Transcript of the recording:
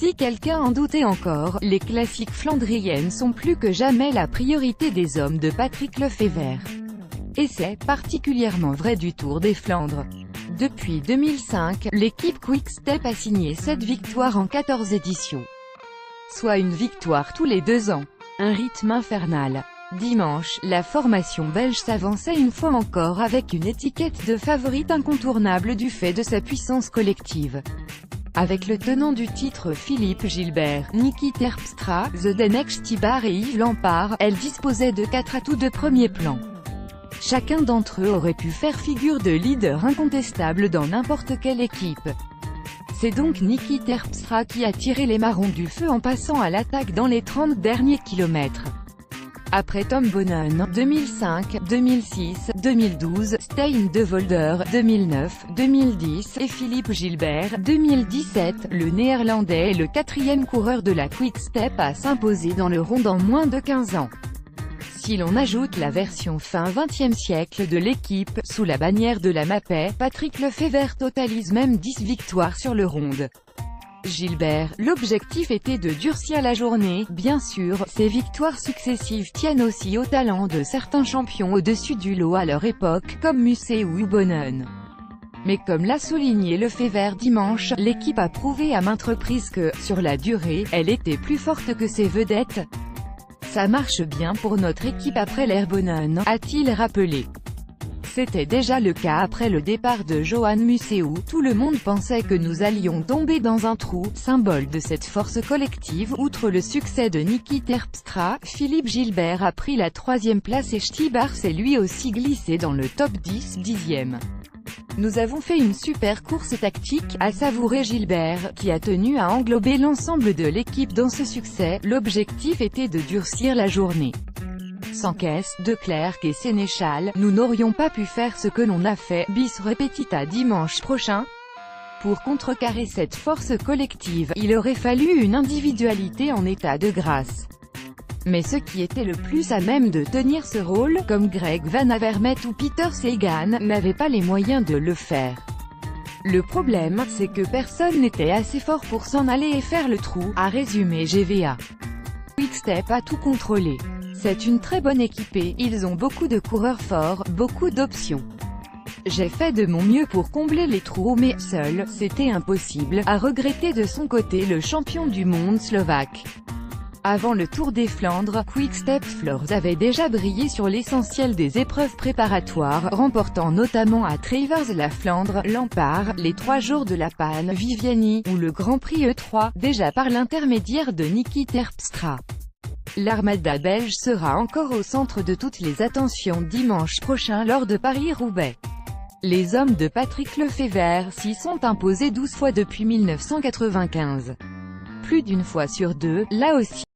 Si quelqu'un en doutait encore, les classiques flandriennes sont plus que jamais la priorité des hommes de Patrick Lefevere. Et c'est particulièrement vrai du Tour des Flandres. Depuis 2005, l'équipe Quick-Step a signé 7 victoires en 14 éditions. Soit une victoire tous les 2 ans. Un rythme infernal. Dimanche, la formation belge s'avançait une fois encore avec une étiquette de favorite incontournable du fait de sa puissance collective. Avec le tenant du titre Philippe Gilbert, Niki Terpstra, Zdeněk Štýbar et Yves Lampaert, elle disposait de 4 atouts de premier plan. Chacun d'entre eux aurait pu faire figure de leader incontestable dans n'importe quelle équipe. C'est donc Niki Terpstra qui a tiré les marrons du feu en passant à l'attaque dans les 30 derniers kilomètres. Après Tom Boonen, 2005, 2006, 2012, Stijn de Volder, 2009, 2010, et Philippe Gilbert, 2017, le Néerlandais est le 4e coureur de la Quick-Step à s'imposer dans le rond en moins de 15 ans. Si l'on ajoute la version fin XXe siècle de l'équipe, sous la bannière de la Mapei, Patrick Lefevere totalise même 10 victoires sur le ronde. Gilbert, l'objectif était de durcir la journée, bien sûr, ces victoires successives tiennent aussi au talent de certains champions au-dessus du lot à leur époque, comme Musset ou Boonen. Mais comme l'a souligné Lefevere dimanche, l'équipe a prouvé à maintes reprises que, sur la durée, elle était plus forte que ses vedettes. Ça marche bien pour notre équipe après l'ère Boonen, a-t-il rappelé. C'était déjà le cas après le départ de Johan Museeuw, où tout le monde pensait que nous allions tomber dans un trou, symbole de cette force collective. Outre le succès de Niki Terpstra, Philippe Gilbert a pris la 3e place et Štýbar s'est lui aussi glissé dans le top 10, 10e. Nous avons fait une super course tactique, a savouré Gilbert, qui a tenu à englober l'ensemble de l'équipe dans ce succès. L'objectif était de durcir la journée. Sans Caisse, De Klerk et Sénéchal, nous n'aurions pas pu faire ce que l'on a fait, bis repetita dimanche prochain. Pour contrecarrer cette force collective, il aurait fallu une individualité en état de grâce. Mais ceux qui étaient le plus à même de tenir ce rôle, comme Greg Van Avermaet ou Peter Sagan, n'avaient pas les moyens de le faire. Le problème, c'est que personne n'était assez fort pour s'en aller et faire le trou, a résumé GVA. Quick-Step a tout contrôlé. C'est une très bonne équipée, ils ont beaucoup de coureurs forts, beaucoup d'options. J'ai fait de mon mieux pour combler les trous mais, seul, c'était impossible, a regretté de son côté le champion du monde slovaque. Avant le Tour des Flandres, Quick-Step Floors avait déjà brillé sur l'essentiel des épreuves préparatoires, remportant notamment à Travers la Flandre, Lampaert, les 3 jours de la Panne, Viviani, ou le Grand Prix E3, déjà par l'intermédiaire de Niki Terpstra. L'armada belge sera encore au centre de toutes les attentions dimanche prochain lors de Paris-Roubaix. Les hommes de Patrick Lefevere s'y sont imposés 12 fois depuis 1995. Plus d'une fois sur 2, là aussi.